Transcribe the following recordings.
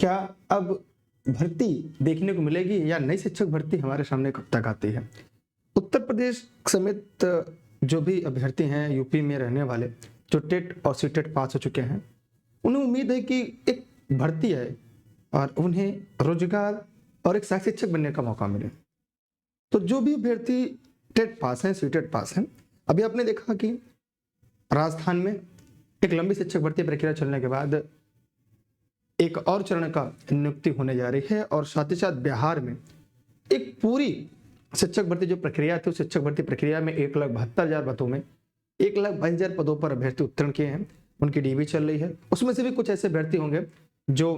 क्या अब भर्ती देखने को मिलेगी या नई शिक्षक भर्ती हमारे सामने कब तक आती है? उत्तर प्रदेश समेत जो भी अभ्यर्थी हैं यूपी में रहने वाले, जो टेट और सीटेट पास हो चुके हैं, उन्हें उम्मीद है कि एक भर्ती है और उन्हें रोजगार और एक सहायक शिक्षक बनने का मौका मिले। तो जो भी अभ्यर्थी टेट पास हैं, सीटेट पास हैं, अभी आपने देखा कि राजस्थान में एक लंबी शिक्षक भर्ती प्रक्रिया चलने के बाद एक और चरण का नियुक्ति होने जा रही है और साथ ही साथ बिहार में एक पूरी शिक्षक भर्ती जो प्रक्रिया थी, उस शिक्षक भर्ती प्रक्रिया में 1,72,000 पदों में 1,22,000 पदों पर अभ्यर्थी उत्तीर्ण किए हैं। उनकी डीवी चल रही है। उसमें से भी कुछ ऐसे अभ्यर्थी होंगे जो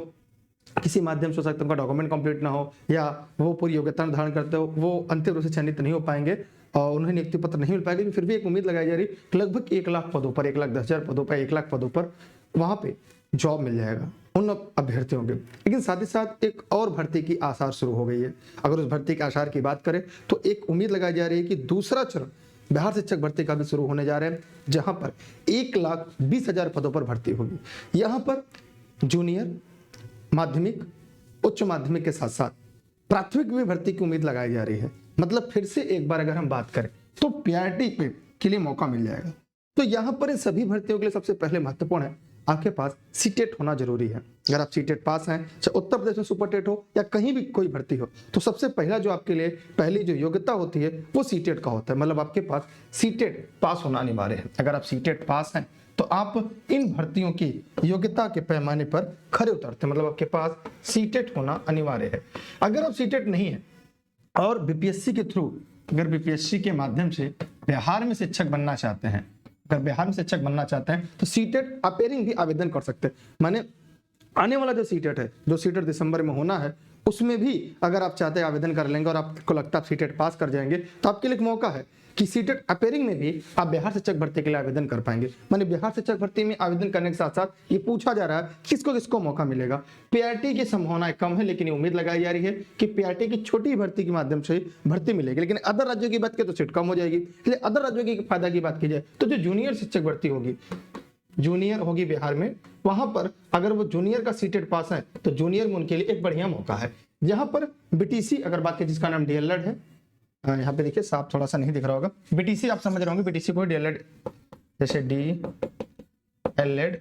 किसी माध्यम से हो सकता है उनका डॉक्यूमेंट कंप्लीट ना हो या वो पूरी योग्यता निर्धारण करते हो, वो अंतिम रूप से चयनित नहीं हो पाएंगे और उन्हें नियुक्ति पत्र नहीं मिल पाएगा। लेकिन फिर भी एक उम्मीद लगाई जा रही है लगभग 1,00,000 पदों पर, 1,10,000 पदों पर, 1,00,000 पदों पर वहां पे जॉब मिल जाएगा उन अभ्यर्थियों के। लेकिन साथ ही साथ एक और भर्ती की आसार शुरू हो गई है। अगर उस भर्ती के आसार की बात करें तो एक उम्मीद लगाई जा रही है कि दूसरा चरण बिहार शिक्षक भर्ती का भी शुरू होने जा रहा है, जहां पर 1,20,000 पदों पर भर्ती होगी। यहां पर जूनियर, माध्यमिक, उच्च माध्यमिक के साथ साथ प्राथमिक में भर्ती की उम्मीद लगाई जा रही है। मतलब फिर से एक बार अगर हम बात करें तो पीआरटी के लिए मौका मिल जाएगा। तो यहां पर इन सभी भर्तियों के लिए सबसे पहले महत्वपूर्ण है आपके पास सीटेट होना जरूरी है। अगर आप सीटेट पास हैं, चाहे उत्तर प्रदेश में सुपर टेट हो या कहीं भी कोई भर्ती हो, तो सबसे पहला जो आपके लिए पहली जो योग्यता होती है वो सीटेट का होता है। मतलब आपके पास सीटेट पास होना अनिवार्य है। अगर आप सीटेट पास हैं तो आप इन भर्तियों की योग्यता के पैमाने पर खरे उतरते हैं। मतलब आपके पास सीटेट होना अनिवार्य है। अगर आप सीटेट नहीं है और बीपीएससी के थ्रू, अगर बीपीएससी के माध्यम से बिहार में शिक्षक बनना चाहते हैं, अगर बिहार में शिक्षक बनना चाहते हैं तो सीटेट अपेयरिंग भी आवेदन कर सकते हैं। माने आने वाला जो सीटेट है, जो सीटेट दिसंबर में होना है, उसमें भी अगर आप चाहते हैं आवेदन कर लेंगे और आपको लगता है सीटेट पास कर जाएंगे तो आपके लिए एक मौका है कि सीटेट अपेयरिंग में भी आप बिहार शिक्षक भर्ती के लिए आवेदन कर पाएंगे। माने बिहार शिक्षक भर्ती में आवेदन करने के साथ साथ ये पूछा जा रहा है किसको किसको मौका मिलेगा। पीआरटी की संभावनाएं कम है, लेकिन ये उम्मीद लगाई जा रही है कि पीआरटी की छोटी भर्ती के माध्यम से भर्ती मिलेगी। लेकिन अदर राज्यों की बात करें तो सीट कम हो जाएगी। इसलिए अदर राज्यों की फायदा की बात की जाए तो जो जूनियर शिक्षक भर्ती होगी, जूनियर होगी बिहार में, वहां पर अगर वो जूनियर का सीटेट पास है तो जूनियर में उनके लिए एक बढ़िया मौका है। जहां पर बीटीसी अगर बात करें, जिसका नाम डीएलएड है, यहाँ पे देखिए साफ थोड़ा सा नहीं दिख रहा होगा, बीटीसी आप समझ रहे होंगे, बीटीसी को डीएलएड जैसे डीएलएड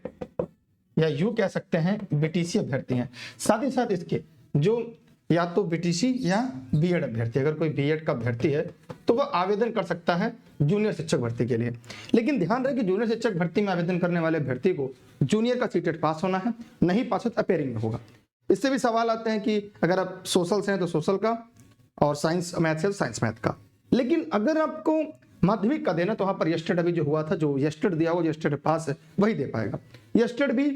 या यू कह सकते हैं, बीटीसी अभ्यर्थी हैं। साथ ही साथ इसके जो या तो बीटीसी या बीएड अभ्यर्थी, अगर कोई बीएड का अभ्यर्थी है तो वह आवेदन कर सकता है जूनियर शिक्षक भर्ती के लिए। लेकिन ध्यान रहे कि जूनियर शिक्षक भर्ती में आवेदन करने वाले अभ्यर्थी को जूनियर का सीटेट पास होना है, नहीं पास हो तो अपेयरिंग में होगा। इससे भी सवाल आते हैं कि अगर आप सोशल से हैं तो सोशल का, और साइंस मैथ है तो साइंस मैथ का। लेकिन अगर आपको माध्यमिक का देना तो वहां पर यस्टेड अभी जो हुआ था, जो यस्टेड दिया वो यस्टेड पास है वही दे पाएगा। यस्टेड भी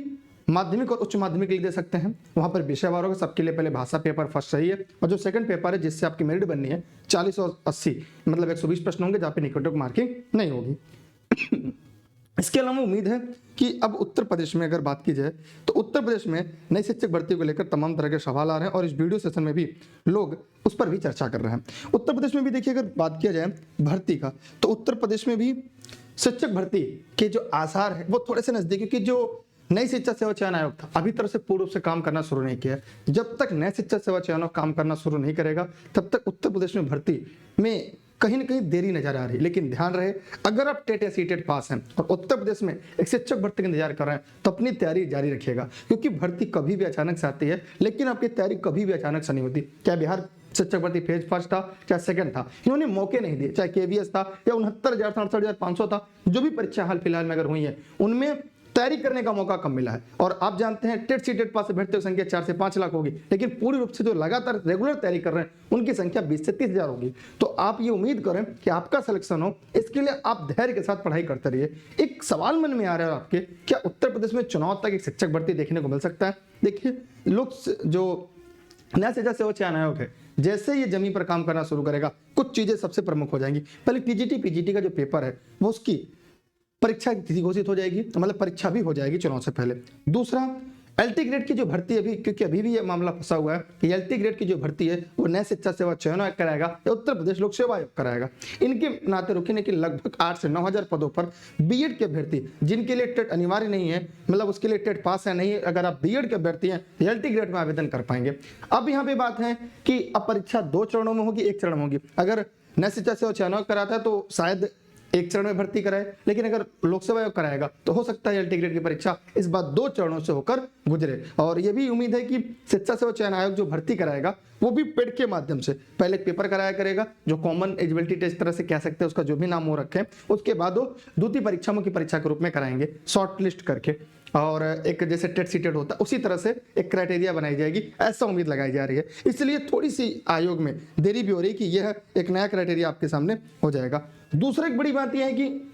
माध्यमिक और उच्च माध्यमिक के लिए दे सकते हैं। वहां पर विषयवार होगा, सबके लिए पहले भाषा पेपर फर्स्ट सही है और जो सेकंड पेपर है जिससे आपकी मेरिट बननी है 40 और 80 मतलब 120 प्रश्न होंगे जहां पे निकटक मार्किंग नहीं होगी। इसके अलावा उम्मीद है कि अब उत्तर प्रदेश में अगर बात की जाए तो उत्तर प्रदेश में नई शिक्षक भर्ती को लेकर तमाम तरह के सवाल आ रहे हैं और इस वीडियो सेशन में भी लोग उस पर भी चर्चा कर रहे हैं। उत्तर प्रदेश में भी देखिए अगर बात किया जाए भर्ती का तो उत्तर प्रदेश में भी शिक्षक भर्ती के जो आसार है वो थोड़े से नजदीक, क्योंकि जो नई शिक्षा सेवा चयन आयोग था अभी तरह से पूर्ण रूप से काम करना शुरू नहीं किया। जब तक नई शिक्षा सेवा चयन आयोग काम करना शुरू नहीं करेगा तब तक उत्तर प्रदेश में भर्ती में कहीं ना कहीं देरी नजर आ रही है। लेकिन ध्यान रहे अगर आप टेट या सीटेट पास हैं और उत्तर प्रदेश में एक शिक्षक भर्ती का इंतजार कर रहे हैं तो अपनी तैयारी जारी रखिएगा, क्योंकि भर्ती कभी भी अचानक से आती है लेकिन आपकी तैयारी कभी भी अचानक से नहीं होती। क्या बिहार शिक्षक भर्ती फेज फर्स्ट था चाहे सेकंड था, इन्होंने मौके नहीं दिए। चाहे केवीएस था या 69,000 68,500 था, जो भी परीक्षा हाल फिलहाल में अगर हुई है उनमें तैयारी करने का मौका कम मिला है। और आप जानते हैं टेट सीटेट पास अभ्यर्थियों की संख्या 4 से 5 लाख होगी, लेकिन पूरी रूप से जो लगातार रेगुलर तैयारी कर रहे हैं उनकी संख्या 20 से 30,000 होगी। तो आप ये उम्मीद करें कि आपका सिलेक्शन हो, इसके लिए आप धैर्य के साथ पढ़ाई करते रहिए। एक सवाल मन में आ रहा है आपके, क्या उत्तर प्रदेश में चुनाव तक एक शिक्षक भर्ती देखने को मिल सकता है? देखिए लोग जो नया शिक्षा सेवा चयन आयोग है जैसे ये जमीन पर काम करना शुरू करेगा कुछ चीजें सबसे प्रमुख हो जाएंगी। पहले पीजीटी का जो पेपर है वो उसकी परीक्षा की तिथि घोषित हो जाएगी, मतलब परीक्षा भी हो जाएगी चुनाव से पहले। दूसरा, एलटी ग्रेड की जो भर्ती है अभी, क्योंकि अभी भी ये मामला फंसा हुआ है कि एलटी ग्रेड की जो भर्ती है वो नए शिक्षा सेवा चयन आयोग कराएगा या उत्तर प्रदेश लोक सेवा आयोग कराएगा। इनके नाते रुकने के लगभग 8 से 9,000 पदों पर बीएड के अभ्यर्थी जिनके लिए टेट अनिवार्य नहीं है, मतलब उसके लिए टेट पास है नहीं, अगर आप बीएड के अभ्यर्थी हैं तो एलटी ग्रेड में आवेदन कर पाएंगे। अब यहाँ पे बात है कि अब परीक्षा 2 चरणों में होगी, 1 चरण में होगी। अगर नए शिक्षा सेवा चयन आयोग कराता है तो शायद 1 चरण में भर्ती कराए, लेकिन अगर लोक सेवा आयोग कराएगा तो हो सकता है एलटी ग्रेड की परीक्षा इस बार 2 चरणों से होकर गुजरे। और ये भी उम्मीद है कि शिक्षा सेवा चयन आयोग जो भर्ती कराएगा वो भी पेड के माध्यम से पहले पेपर कराया करेगा, जो कॉमन एलिजिबिलिटी टेस्ट तरह से कह सकते हैं, उसका जो भी नाम हो रखे हैं, उसके बाद वो द्वितीय परीक्षा की परीक्षा के रूप में कराएंगे शॉर्ट लिस्ट करके, और एक जैसे टेट सीटेड होता है उसी तरह से एक क्राइटेरिया बनाई जाएगी, ऐसा उम्मीद लगाई जा रही है। इसलिए थोड़ी सी आयोग में देरी भी हो रही है कि यह एक नया क्राइटेरिया आपके सामने हो जाएगा। दूसरा एक बड़ी बात यह है कि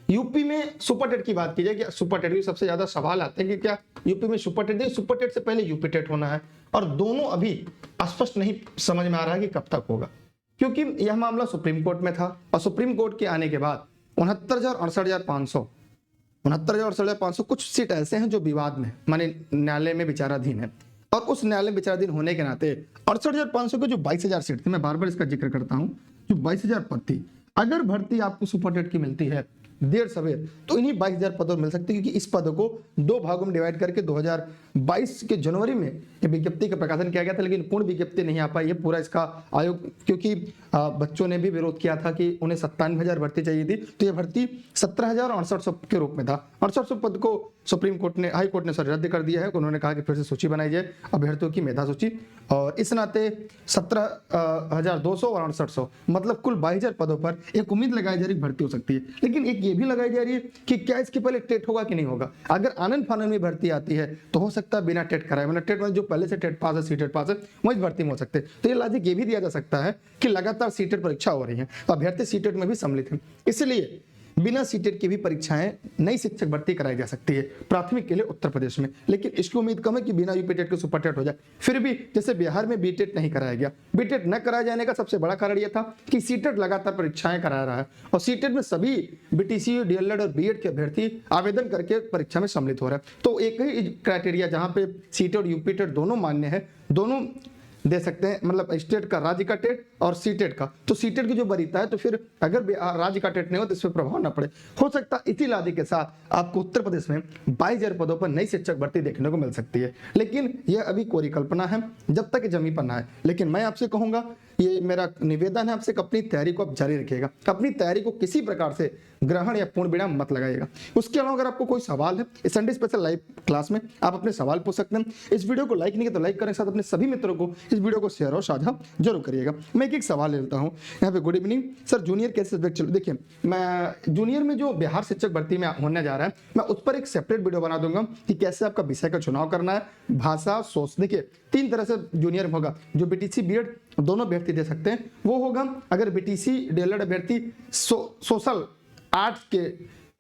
यूपी में सुपर टेट की बात की जाए कि सुपर टेट की सबसे ज्यादा सवाल आते हैं कि क्या यूपी में सुपर टेट से पहले यूपी टेट होना है, और दोनों अभी स्पष्ट नहीं समझ में आ रहा है कि कब तक होगा, क्योंकि यह मामला सुप्रीम कोर्ट में था और सुप्रीम कोर्ट के आने के बाद 69,500 कुछ सीट ऐसे हैं जो विवाद में माने न्यायालय में विचाराधीन है, और उस न्यायालय में विचाराधीन होने के नाते 68,500 के जो 22,000 सीट थी, मैं बार बार इसका जिक्र करता हूं, जो 22,000 पद थी, अगर भर्ती आपको सुपर टेट की मिलती है देर सवेर तो इन्हीं 22,000 पदों मिल सकती है, क्योंकि इस पदों को 2 भागों में डिवाइड करके 2022 के जनवरी में ये विज्ञप्ति का प्रकाशन किया गया था, लेकिन पूर्ण विज्ञप्ति नहीं आ पाई है। पूरा इसका आयोग, क्योंकि बच्चों ने भी विरोध किया था कि उन्हें 97,000 भर्ती चाहिए थी, तो ये भर्ती 17,6800 के रूप में था। 6800 पद को सुप्रीम कोर्ट ने, हाई कोर्ट ने रद्द कर दिया है। उन्होंने कहा कि फिर से सूची बनाई जाए अभ्यर्थियों की मेधा सूची, और इस नाते 17,200 और 6800 मतलब कुल 22,000 पदों पर एक उम्मीद लगाई जा रही भर्ती हो सकती है। लेकिन एक ये भी लगाई जा रही है कि क्या इसके पहले टेट होगा कि नहीं होगा। अगर आनंद फानन में भर्ती आती है तो हो सकता है बिना टेट कराए, मतलब टेट में जो पहले से टेट पास है, सीटेट पास है, वही भर्ती में हो सकते हैं। तो ये लॉजिक ये भी दिया जा सकता है कि लगातार सीटेट परीक्षा हो रही है, अभ्यर्थी सीटेट में भी सम्मिलित है, इसलिए बिना सीटेट की भी परीक्षाएं नई शिक्षक भर्ती कराई जा सकती है प्राथमिक के लिए उत्तर प्रदेश में। लेकिन इसकी उम्मीद कम है कि बिना यूपी टेट के सुपर टेट हो जाए। फिर भी जैसे बिहार में बीटेट नहीं कराया गया, बीटेट न कराए जाने का सबसे बड़ा कारण यह था कि सीटेट लगातार परीक्षाएं करा रहा है, और सीटेट में सभी बीटीसी, डीएलएड और बीएड के अभ्यर्थी आवेदन करके परीक्षा में सम्मिलित हो रहे हैं। तो एक ही क्राइटेरिया जहां पे सीटेट और यूपी टेट दोनों मान्य है, दोनों दे सकते हैं, मतलब स्टेट का, राज्य का टेट और सीटेट का। तो सीटेट की जो वरीयता है, तो फिर अगर राज्य का टेट नहीं हो तो इस पर प्रभाव ना पड़े। हो सकता है इसी लादी के साथ आपको उत्तर प्रदेश में 22,000 पदों पर नई शिक्षक भर्ती देखने को मिल सकती है, लेकिन यह अभी कोरी कल्पना है जब तक जमी पन्ना है। लेकिन मैं आपसे कहूंगा, ये मेरा निवेदन है आपसे, अपनी तैयारी को आप जारी रखिएगा, अपनी तैयारी को किसी प्रकार से ग्रहण या पूर्ण विराम मत लगाइएगा। उसके अलावा अगर आपको कोई सवाल है इस संडे स्पेशल लाइव क्लास में आप अपने सवाल पूछ सकते हैं। इस वीडियो को लाइक नहीं किया तो लाइक करें, साथ अपने सभी मित्रों को इस वीडियो को शेयर और साझा जरूर करिएगा। मैं एक सवाल लेता हूँ यहाँ पे। गुड इवनिंग सर, जूनियर कैसे सब्जेक्ट चलो। देखिए, मैं जूनियर में जो बिहार शिक्षक भर्ती में होने जा रहा है, मैं उस पर एक सेपरेट वीडियो बना दूंगा कि कैसे आपका विषय का चुनाव करना है, भाषा, सोच। देखिए 3 तरह से जूनियर में होगा, जो बीटीसी बीएड दोनों अभ्यर्थी दे सकते हैं वो होगा। अगर बीटीसी डीएलएड अभ्यर्थी सोशल आर्ट्स के,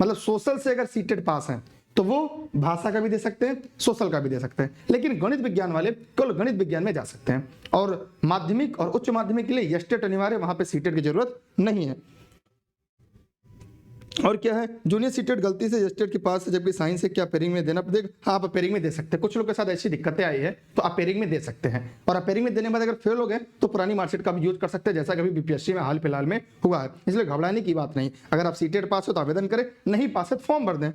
मतलब सोशल से अगर सीटेट पास हैं तो वो भाषा का भी दे सकते हैं, सोशल का भी दे सकते हैं। लेकिन गणित विज्ञान वाले केवल गणित विज्ञान में जा सकते हैं, और माध्यमिक और उच्च माध्यमिक के लिए एसटेट अनिवार्य, वहां पे सीटेट की जरूरत नहीं है। और क्या है, जूनियर सीटेट गलती से एस्टेट के पास, जबकि साइंस से क्या पेयरिंग में देना पड़ेगा। हाँ, आप पेयरिंग में दे सकते हैं। कुछ लोग के साथ ऐसी दिक्कतें आई है तो आप पेयरिंग में दे सकते हैं, और आप पेयरिंग में देने के बाद अगर फेल हो गए तो पुरानी मार्कशीट का भी यूज कर सकते हैं, जैसा कभी बीपीएससी में हाल फिलहाल में हुआ है। इसलिए घबराने की बात नहीं। अगर आप सीटेट पास हो तो आवेदन करें, नहीं पास है तो फॉर्म भर दें।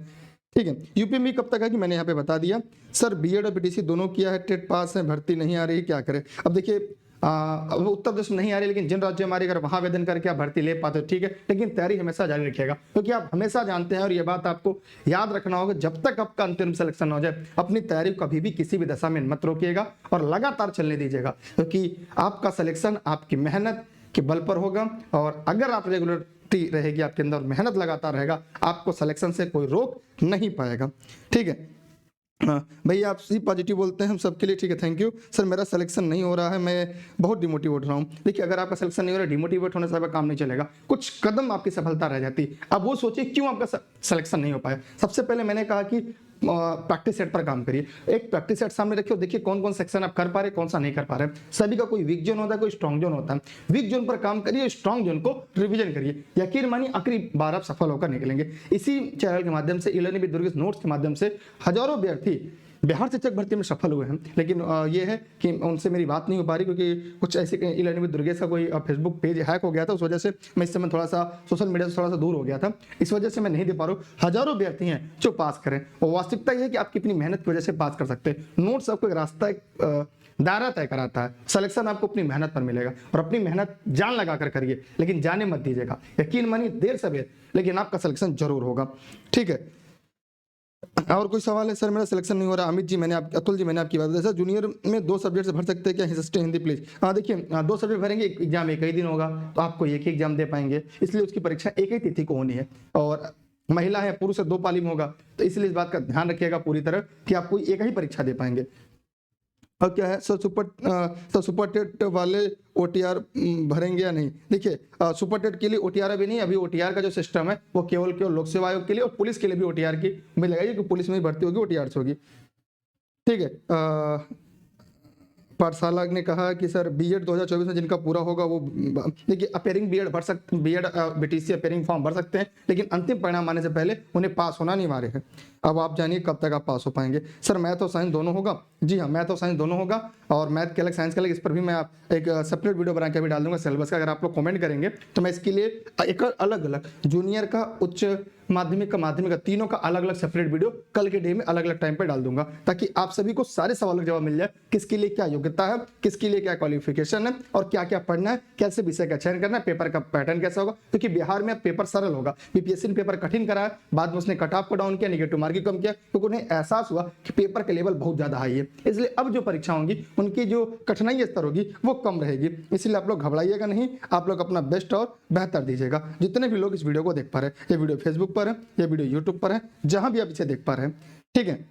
ठीक है। यूपी में कब तक है कि मैंने यहाँ पे बता दिया। सर बीएड और बीटीसी दोनों किया है, टेट पास है, भर्ती नहीं आ रही, क्या करें। अब देखिए, अब उत्तर प्रदेश में नहीं आ रही, लेकिन जिन राज्यों में आ रही, अगर वहां आवेदन करके आप भर्ती ले पाते हो ठीक है, लेकिन तैयारी हमेशा जारी रखिएगा, क्योंकि आप हमेशा जानते हैं, और ये बात आपको याद रखना होगा, जब तक आपका अंतिम सिलेक्शन हो जाए अपनी तैयारी को कभी भी किसी भी दशा में मत रोकिएगा और लगातार चलने दीजिएगा, क्योंकि आपका सिलेक्शन आपकी मेहनत के बल पर होगा। और अगर आप रेगुलरिटी रहेगी आपके अंदर, मेहनत लगातार रहेगा, आपको सिलेक्शन से कोई रोक नहीं पाएगा। ठीक है। हाँ भैया, आप सी पॉजिटिव बोलते हैं हम सबके लिए, ठीक है, थैंक यू। सर मेरा सिलेक्शन नहीं हो रहा है, मैं बहुत डिमोटिवेट हो रहा हूँ। देखिए, अगर आपका सिलेक्शन नहीं हो रहा है, डिमोटिवेट होने से आपका काम नहीं चलेगा, कुछ कदम आपकी सफलता रह जाती है। अब वो सोचिए क्यों आपका सिलेक्शन नहीं हो पाया। सबसे पहले मैंने कहा कि प्रैक्टिस सेट पर काम करिए। एक प्रैक्टिस सेट सामने रखिए, देखिए कौन कौन सेक्शन आप कर पा रहे, कौन सा नहीं कर पा रहे। सभी का कोई वीक जोन होता है, कोई स्ट्रॉन्ग जोन होता है। वीक जोन पर काम करिए, स्ट्रॉन्ग जोन को रिवीजन करिए। यकीन मानिए आखिरी बार आप सफल होकर निकलेंगे। इसी चैनल के माध्यम से, e learning with Durgesh notes के माध्यम से हजारों अभ्यर्थी बिहार शिक्षक भर्ती में सफल हुए हैं, लेकिन ये है कि उनसे मेरी बात नहीं हो पा रही क्योंकि कुछ ऐसे ई लर्निंग विद दुर्गेश का कोई फेसबुक पेज हैक हो गया था, उस वजह से मैं इस समय थोड़ा सा सोशल मीडिया से थोड़ा सा दूर हो गया था, इस वजह से मैं नहीं दे पा रहा हूँ। हजारों अभ्यर्थी हैं जो पास करें, और वास्तविकता ये है कि आप कितनी मेहनत की वजह से पास कर सकते हैं। नोट्स आपको एक रास्ता, एक दायरा तय कराता है, सिलेक्शन आपको अपनी मेहनत पर मिलेगा, और अपनी मेहनत जान लगा कर करिए, लेकिन जाने मत दीजिएगा। यकीन मानिए देर सवेर लेकिन आपका सिलेक्शन जरूर होगा। ठीक है, और कोई सवाल है? सर मेरा सिलेक्शन नहीं हो रहा। अमित जी अतुल जी मैंने आपकी बात, सर जूनियर में 2 सब्जेक्ट से भर सकते हैं क्या? History Hindi please. हाँ देखिए, 2 सब्जेक्ट भरेंगे, एग्जाम एक ही दिन होगा, तो आपको एक ही एग्जाम दे पाएंगे, इसलिए उसकी परीक्षा एक ही तिथि को होनी है। और महिला है, पुरुष है, 2 पाली में होगा, तो इसलिए इस बात का ध्यान रखिएगा पूरी तरह कि आप कोई एक ही परीक्षा दे पाएंगे। और क्या है सर, सुपर टेट वाले ओटीआर भरेंगे या नहीं? देखिए, सुपर टेट के लिए ओटीआर अभी नहीं, अभी ओटीआर का जो सिस्टम है वो केवल लोक सेवा आयोग के लिए और पुलिस के लिए भी ओटीआर की उम्मीद लगाइए कि पुलिस में भर्ती होगी, ओटीआर से होगी। ठीक है, पाठशाला ने कहा कि सर बीएड 2024 में जिनका पूरा होगा वो, देखिए अपेयरिंग बीएड भर सकते, बीएड बीटीसी अपेयरिंग फॉर्म भर सकते हैं, लेकिन अंतिम परिणाम आने से पहले उन्हें पास होना अनिवार्य है। अब आप जानिए कब तक आप पास हो पाएंगे। सर मैथ और साइंस दोनों होगा? जी हाँ, मैथ और साइंस दोनों होगा, और मैथ के अलग साइंस के अलग, इस पर भी मैं एक सेपरेट वीडियो बना के भी डाल दूंगा सिलेबस का। अगर आप लोग कमेंट करेंगे तो मैं इसके लिए एक अलग अलग जूनियर का, उच्च माध्यमिक का, तीनों का अलग अलग सेपरेट वीडियो कल के डे में अलग अलग टाइम पे डाल दूंगा, ताकि आप सभी को सारे सवालों का जवाब मिल जाए, किसके लिए क्या योग्यता है, किसके लिए क्या क्वालिफिकेशन है, और क्या क्या पढ़ना है, कैसे विषय का चयन करना है, पेपर का पैटर्न कैसा होगा। क्योंकि बिहार में पेपर सरल होगा, बीपीएससी ने पेपर कठिन कराया, बाद में उसने कट ऑफ को डाउन किया, नेगेटिव मार्किंग कम किया, क्योंकि उन्हें एहसास हुआ कि पेपर का लेवल बहुत ज्यादा हाई है। इसलिए अब जो परीक्षा होंगी उनकी जो कठिनाई स्तर होगी वो कम रहेगी, इसलिए आप लोग घबराइएगा नहीं, आप लोग अपना बेस्ट और बेहतर दीजिएगा। जितने भी लोग इस वीडियो को देख पा रहे हैं, ये वीडियो फेसबुक पर है, ये वीडियो यूट्यूब पर है, जहां भी आप इसे देख पा रहे हैं, ठीक है,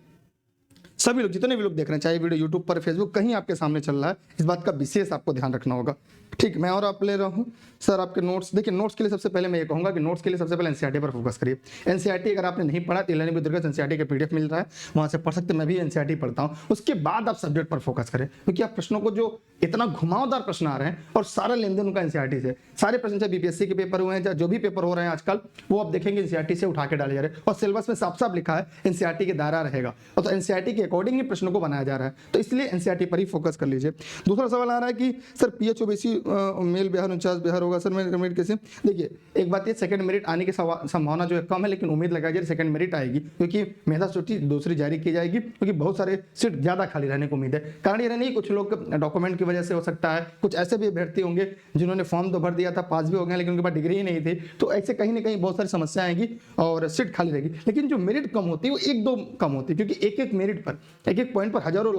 सभी लोग, जितने भी लोग देख रहे हैं, चाहे वीडियो यूट्यूब पर, फेसबुक, कहीं आपके सामने चल रहा है, इस बात का विशेष आपको ध्यान रखना होगा। ठीक, मैं और आप ले रहा हूं सर आपके नोट्स। देखिए, नोट्स के लिए सबसे पहले मैं ये कहूंगा कि नोट्स के लिए सबसे पहले एनसीईआरटी पर फोकस करिए। एनसीईआरटी अगर आपने नहीं पढ़ा तो लर्निंग विद दुर्गेश एनसीईआरटी का पीडीएफ मिल रहा है, वहां से पढ़ सकते हैं, मैं भी एनसीईआरटी पढ़ता हूं। उसके बाद आप सब्जेक्ट पर फोकस करें, क्योंकि आप प्रश्नों को, जो इतना घुमावदार प्रश्न आ रहे हैं और सारा लेन देन उनका एनसीईआरटी से, सारे प्रश्न चाहे बीपीएससी के पेपर हुए हैं, चाहे जो भी पेपर हो रहे हैं आजकल, वो आप देखेंगे एनसीईआरटी से उठा के डाले जा रहे हैं, और सिलेबस में साफ साफ लिखा है एनसीईआरटी के दायरा रहेगा, और तो एनसीईआरटी के अकॉर्डिंग ही प्रश्नों को बनाया जा रहा है, तो इसलिए एनसीईआरटी पर ही फोकस कर लीजिए। दूसरा सवाल आ रहा है कि sir PH OBC male Bihar 49 Bihar होगा सर, मैं मेरिट कैसे? देखिए, एक बात ये, सेकंड मेरिट आने की संभावना जो है कम है, लेकिन उम्मीद लगाई जाए सेकंड मेरिट आएगी, क्योंकि मेधा सूची दूसरी जारी की जाएगी, क्योंकि बहुत सारे सीट ज्यादा खाली रहने को उम्मीद है। कारण ये नहीं, कुछ लोग डॉक्यूमेंट की वजह से हो सकता है, कुछ ऐसे भी अभ्यर्थी होंगे जिन्होंने फॉर्म तो भर दिया था, पास भी हो गए, लेकिन उनके पास डिग्री ही नहीं थी, तो ऐसे कहीं ना कहीं बहुत सारी समस्याएं आएंगी और सीट खाली रहेगी। लेकिन जो मेरिट कम होती है वो 1-2 कम होती है, क्योंकि एक एक मेरिट पर, एक एक पॉइंट पर हजारों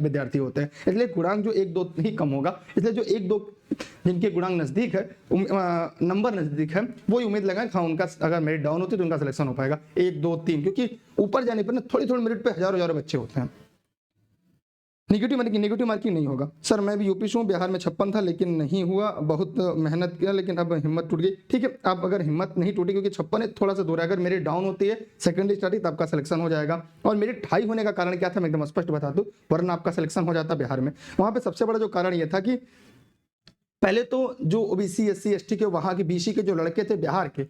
विद्यार्थी होते हैं, इसलिए गुणांक जो 1-2 ही कम होगा। इसलिए जो 1-2 जिनके गुणांक नजदीक है, नंबर नजदीक है, वही उम्मीद लगाएं, हाँ उनका अगर मेरिट डाउन होती है तो उनका सिलेक्शन हो पाएगा 1, 2, 3, क्योंकि ऊपर जाने पर ना थोड़ी मेरिट पे हजारों बच्चे होते हैं। नेगेटिव मार्किंग नहीं होगा। सर मैं भी यूपी से हूँ, बिहार में 56 था लेकिन नहीं हुआ, बहुत मेहनत किया लेकिन अब हिम्मत टूट गई। ठीक है, अब अगर हिम्मत नहीं टूटी, क्योंकि 56 थोड़ा सा दूर है, अगर मेरी डाउन होती है सेकेंडरी स्टडी तब आपका सिलेक्शन हो जाएगा। और मेरी हाई होने का कारण क्या था मैं एकदम स्पष्ट बता दूं, वरना आपका सिलेक्शन हो जाता बिहार में। वहां पर सबसे बड़ा जो कारण यह था कि पहले तो जो ओबीसी एससी एसटी के, वहां के बीसी के जो लड़के थे बिहार के,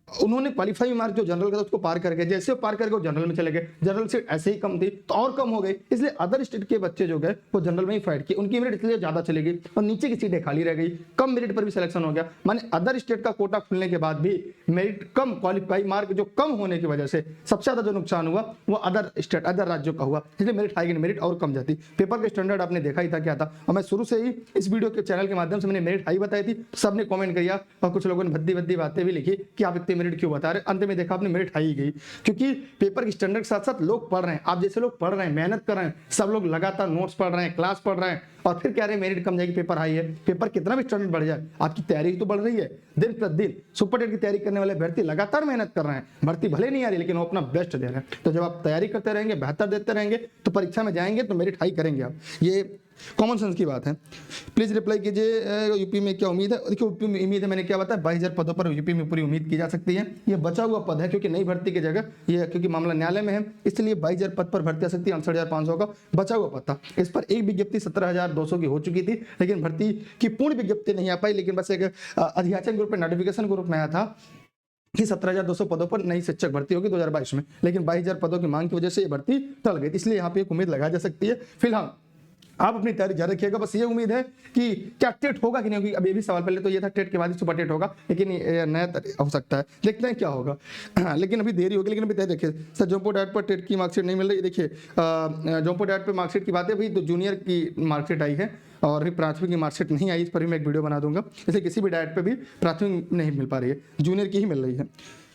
उन्होंने क्वालिफाई मार्क जो जनरल का था उसको पार कर गए, जैसे वो पार करके वो जनरल में चले गए, जनरल सीट ऐसे ही कम थी तो और कम हो गई, इसलिए अदर स्टेट के बच्चे जो गए वो जनरल में ही फाइट किए, उनकी मेरिट इसलिए ज्यादा चली गई और नीचे की सीटें खाली रह गई, कम मेरिट पर भी सिलेक्शन हो गया। माने अदर स्टेट का कोटा खुलने के बाद भी मेरिट कम, क्वालिफाई मार्क जो कम होने की वजह से सबसे ज्यादा जो नुकसान हुआ वो अदर स्टेट, अदर राज्यों का हुआ, इसलिए मेरिट हाई, मेरिट और कम जाती। पेपर का स्टैंडर्ड आपने देखा ही था क्या था, और मैं शुरू से ही इस वीडियो के चैनल के माध्यम से मैंने मेरिट हाई बताई थी, सबने कमेंट किया और कुछ लोगों ने भद्दी भद्दी बातें भी लिखी कि आप इतने मेरिट क्यों बता रहे। में देखा आपने मेरिट हाई गई, क्योंकि पेपर के स्टैंडर्ड के साथ साथ लोग पढ़ रहे हैं, आप जैसे लोग पढ़ रहे हैं, मेहनत कर रहे हैं, सब लोग लगातार नोट्स पढ़ रहे हैं, क्लास पढ़ रहे हैं, और फिर कह रहे हैं मेरिट कम जाएगी, पेपर हाई है। पेपर कितना भी स्टैंडर्ड बढ़ जाए, आपकी तैयारी तो बढ़ रही है, दिन प्रतिदिन सुपर टेट की तैयारी करने वाले अभ्यर्थी लगातार मेहनत कर रहे हैं, भर्ती भले नहीं आ रही लेकिन वो अपना बेस्ट दे रहे हैं। तो जब आप तैयारी करते रहेंगे, बेहतर देते रहेंगे, तो परीक्षा में जाएंगे तो मेरिट हाई करेंगे आप, ये कॉमन सेंस की बात है। प्लीज रिप्लाई कीजिए, यूपी में क्या उम्मीद है? देखिए यूपी में उम्मीद है, मैंने क्या बताया, 22,000 पदों पर यूपी में पूरी उम्मीद की जा सकती है। ये बचा हुआ पद है, क्योंकि नई भर्ती की जगह ये, क्योंकि मामला न्यायालय में है, इसलिए 22,000 पद पर भर्ती आ सकती है। 68,500 का बचा हुआ पद था, इस पर एक विज्ञप्ति 17,200 की हो चुकी थी, लेकिन भर्ती की पूर्ण विज्ञप्ति नहीं आ पाई, लेकिन बस एक अधियाचन ग्रुप में, नोटिफिकेशन ग्रुप में आया था कि 17,200 पदों पर नई शिक्षक भर्ती होगी 2022 में, लेकिन 22,000 पदों की मांग की वजह से ये भर्ती टल गई। इसलिए यहाँ पे एक उम्मीद लगाई जा सकती है। फिलहाल आप अपनी तैयारी जारी रखिएगा। बस ये उम्मीद है कि क्या टेट होगा कि नहीं होगी। अब ये भी सवाल, पहले तो ये था टेट के बाद ही सुपर टेट होगा, लेकिन ये नया हो सकता है, देखते हैं क्या होगा। लेकिन अभी देरी होगी। लेकिन अभी तैयारी देखिए सर, जोमो डैट पर टेट की मार्कशीट नहीं मिल रही। देखिए जोमो डैट पर मार्कशीट की बात है, अभी तो जूनियर की मार्कशीट आई है और अभी प्राथमिक की मार्कशीट नहीं आई। इस पर भी मैं एक वीडियो बना दूंगा। जैसे किसी भी डाइट पे भी प्राथमिक नहीं मिल पा रही है, जूनियर की ही मिल रही है,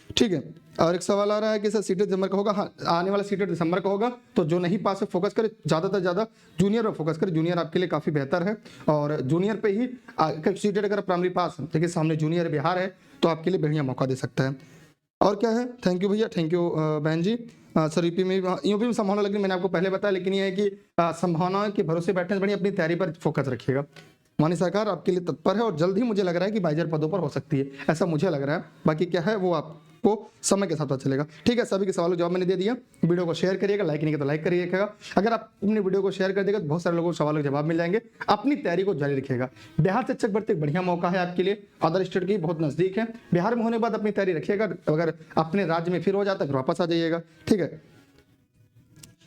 ठीक है। और एक सवाल आ रहा है कि सर सीटेट दिसंबर का होगा। हाँ, आने वाला सीटेट दिसंबर का होगा, तो जो नहीं पास है फोकस करे, ज़्यादा से ज़्यादा जूनियर पर फोकस करे। जूनियर आपके लिए काफ़ी बेहतर है और जूनियर पे ही सीटेट अगर प्राइमरी पास है, देखिए सामने जूनियर बिहार है, तो आपके लिए बढ़िया मौका दे सकता है। और क्या है, थैंक यू भैया, थैंक यू बहन जी। सर यूपी में संभावना लग रही, मैंने आपको पहले बताया, लेकिन ये है कि संभावना के भरोसे बैठने से बढ़िया अपनी तैयारी पर फोकस रखिएगा। माननीय सरकार आपके लिए तत्पर है और जल्द ही मुझे लग रहा है कि 22,000 पदों पर हो सकती है, ऐसा मुझे लग रहा है। बाकी क्या है वो आपको समय के साथ पता चलेगा, ठीक है। सभी के सवालों का जवाब मैंने दे दिया। वीडियो को शेयर करिएगा, लाइक नहीं किया तो लाइक करिएगा। अगर आप अपनी वीडियो को शेयर कर देगा तो बहुत सारे लोगों को सवालों के जवाब मिल जाएंगे। अपनी तैयारी को जारी रखिएगा। बिहार शिक्षक भर्ती एक बढ़िया मौका है आपके लिए, अदर स्टेट की बहुत नजदीक है। बिहार में होने के बाद अपनी तैयारी रखिएगा, अगर अपने राज्य में फिर हो जाता है फिर वापस आ जाइएगा, ठीक है।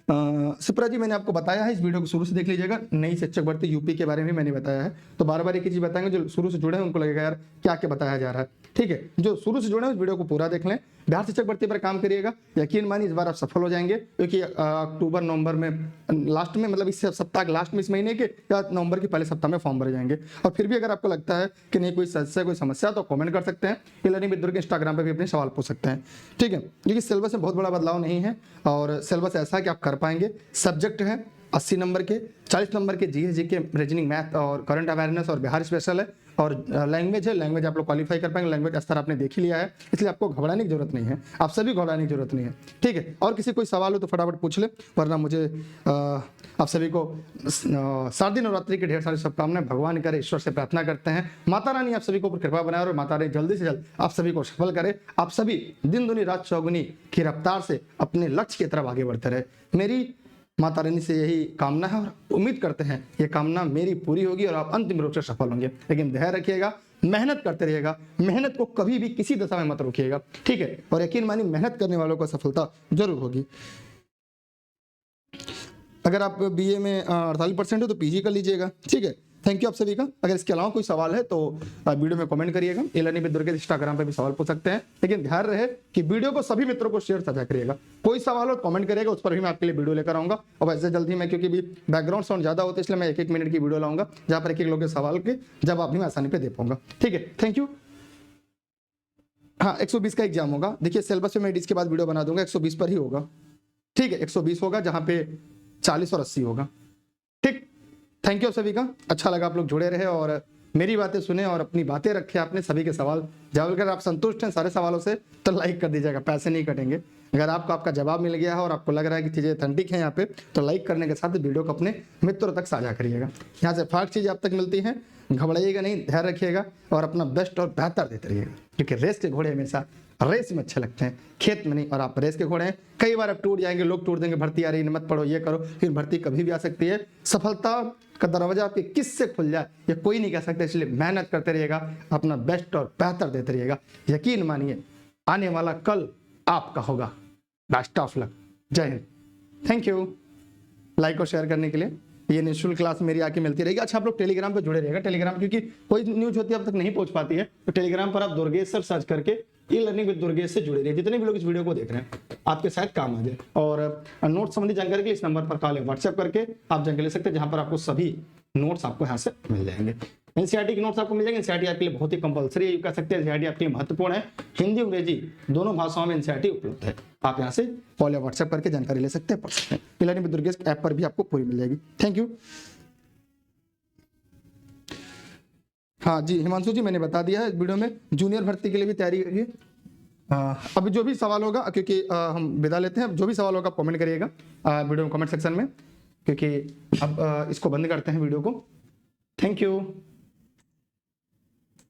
सिप्रा जी, मैंने आपको बताया है, इस वीडियो को शुरू से देख लीजिएगा। नई शिक्षक भर्ती यूपी के बारे में मैंने बताया है, तो बार बार एक ही चीज बताएंगे। जो शुरू से जुड़े हैं उनको लगेगा यार क्या क्या बताया जा रहा है, ठीक है। जो शुरू से जुड़े हैं उस वीडियो को पूरा देख लें। बिहार शिक्षक भर्ती पर काम करिएगा, यकीन मानिए इस बार आप सफल हो जाएंगे, क्योंकि अक्टूबर नवंबर में लास्ट में, मतलब इस सप्ताह के लास्ट में, इस महीने के या नवंबर के पहले सप्ताह में फॉर्म भरे जाएंगे। और फिर भी अगर आपको लगता है कि नहीं कोई समस्या तो कमेंट कर सकते हैं। लर्निंग विद दुर्ग इंस्टाग्राम पर भी अपने सवाल पूछ सकते हैं, ठीक है। क्योंकि सिलेबस में बहुत बड़ा बदलाव नहीं है और सिलेबस ऐसा है कि आप कर पाएंगे। सब्जेक्ट है 80 नंबर के, 40 नंबर के जीएस जीके, रीजनिंग, मैथ और करंट अवेयरनेस और बिहार स्पेशल है। और लैंग्वेज है, लैंग्वेज आप लोग क्वालिफाई कर पाएंगे। लैंग्वेज स्तर आपने देख ही लिया है, इसलिए आपको घबराने की जरूरत नहीं है। आप सभी घबराने की जरूरत नहीं है, ठीक है। और किसी कोई सवाल हो तो फटाफट पूछ ले, वरना मुझे आप सभी को शारदीय नवरात्रि की ढेर सारी शुभकामनाएं। भगवान करे, ईश्वर से प्रार्थना करते हैं माता रानी आप सभी को ऊपर कृपा बनाए और माता रानी जल्दी से जल्द आप सभी को सफल करे। आप सभी दिन दुनी रात चौगुनी की रफ्तार से अपने लक्ष्य की तरफ आगे बढ़ते रहे। मेरी माता रानी से यही कामना है और उम्मीद करते हैं ये कामना मेरी पूरी होगी और आप अंतिम रूप से सफल होंगे। लेकिन धैर्य रखिएगा, मेहनत करते रहिएगा, मेहनत को कभी भी किसी दशा में मत रोकिएगा, ठीक है। और यकीन मानिए मेहनत करने वालों को सफलता जरूर होगी। अगर आप बीए में 48% हो तो पीजी कर लीजिएगा, ठीक है। थैंक यू आप सभी का। अगर इसके अलावा कोई सवाल है तो वीडियो में कमेंट करिएगा। लर्निंग विद दुर्ग इंस्टाग्राम पे भी सवाल पूछ सकते हैं, लेकिन ध्यान रहे कि वीडियो को सभी मित्रों को शेयर साझा करिएगा। कोई सवाल हो कमेंट करिएगा, उस पर भी मैं आपके लिए वीडियो लेकर आऊंगा। और वैसे जल्दी मैं, क्योंकि भी बैकग्राउंड साउंड ज्यादा होता है, इसलिए मैं 1-1 मिनट की वीडियो लाऊंगा जहां पर एक लोग के सवाल के जवाब भी मैं आसानी पे दे पाऊंगा, ठीक है। Thank you. हाँ, 120 का एग्जाम होगा। देखिए सिलेबस में मैं इसके बाद वीडियो बना दूंगा, 120 पर ही होगा, ठीक है। 120 होगा जहां पे 40 और 80 होगा, ठीक। थैंक यू सभी का। अच्छा लगा आप लोग जुड़े रहे और मेरी बातें सुने और अपनी बातें रखे आपने। सभी के सवाल जवाब, अगर आप संतुष्ट हैं सारे सवालों से तो लाइक कर दीजिएगा, पैसे नहीं कटेंगे। अगर आपको आपका जवाब मिल गया है और आपको लग रहा है कि चीज़ें ऑथेंटिक हैं यहाँ पे, तो लाइक करने के साथ वीडियो को अपने मित्रों तक साझा करिएगा। यहाँ से फास्ट चीज़ें आप तक मिलती हैं, घबराइएगा नहीं, धैर्य रखिएगा और अपना बेस्ट और बेहतर देते रहिएगा। क्योंकि रेस के घोड़े हमेशा रेस में अच्छे लगते हैं, खेत में नहीं। और आप रेस के घोड़े हैं, कई बार आप टूट जाएंगे, लोग टूट देंगे, भर्ती आ रही है मत पढ़ो, ये करो, फिर भर्ती कभी भी आ सकती है। सफलता का दरवाजा आपके किससे खुल जाए ये कोई नहीं कह सकता, इसलिए मेहनत करते रहिएगा, अपना बेस्ट और बेहतर देते रहिएगा। यकीन मानिए आने वाला कल आपका होगा। Best of luck. जय हिंद। थैंक यू लाइक और शेयर करने के लिए। ये निःशुल्क क्लास मेरी आके मिलती रहेगी। अच्छा, आप लोग टेलीग्राम पे जुड़े रहिएगा। टेलीग्राम क्योंकि कोई न्यूज होती है अब तक नहीं पहुंच पाती है, तो टेलीग्राम पर आप दुर्गेश सर सर्च करके ये लर्निंग विद दुर्गेश से जुड़े रहिए। जितने भी लोग इस वीडियो को देख रहे हैं आपके शायद काम आ जाए। और नोट संबंधी जानकारी के लिए इस नंबर पर कॉल या व्हाट्सएप करके आप जानकारी ले सकते हैं, जहां पर आपको सभी नोट्स आपको यहाँ से मिल जाएंगे। एनसीईआरटी के नोट्स आपको मिल जाएंगे। एनसीईआरटी आपके लिए बहुत ही कंपलसरी कह सकते हैं, एनसीईआरटी आपके लिए महत्वपूर्ण है। हिंदी अंग्रेजी दोनों भाषाओं में एनसीईआरटी उपलब्ध है। आप यहाँ से कॉल या व्हाट्सएप करके जानकारी ले सकते हैं, पढ़ सकते हैं। लर्निंग विद दुर्गेश ऐप पर भी आपको पूरी मिल जाएगी। Thank you. हाँ जी हिमांशु जी, मैंने बता दिया है वीडियो में। जूनियर भर्ती के लिए भी तैयारी करिए। अभी जो भी सवाल होगा, क्योंकि हम विदा लेते हैं, जो भी सवाल होगा कमेंट करिएगा वीडियो में कमेंट सेक्शन में, क्योंकि अब इसको बंद करते हैं वीडियो को। Thank you.